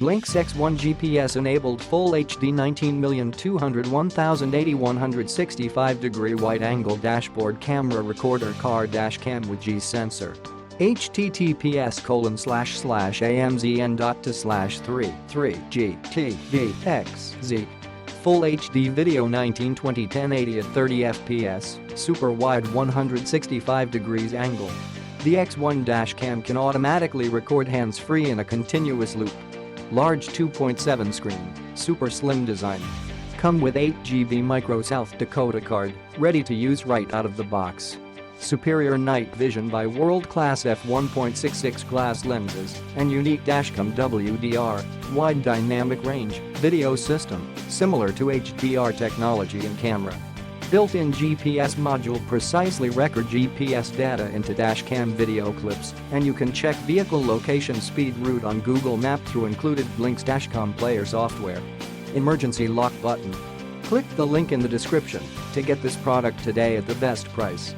Blinks X1 GPS-enabled Full HD 19,201,080 165-degree wide-angle dashboard camera recorder car dash cam with G sensor. https://amzn.to/3.3GTVXZ. Full HD video 1920 1080 at 30 fps, super wide 165 degrees angle. The X1 dashcam can automatically record hands-free in a continuous loop. Large 2.7 screen, super slim design. Come with 8GB micro South Dakota card, ready to use right out of the box. Superior night vision by world-class F1.6 Six-Glass lenses and unique dashcam WDR, wide dynamic range, video system, similar to HDR technology in camera. Built-in GPS module precisely record GPS data into dashcam video clips, and you can check vehicle location speed route on Google Map through included KDLINKS Dashcam Player Software. Emergency lock button. Click the link in the description to get this product today at the best price.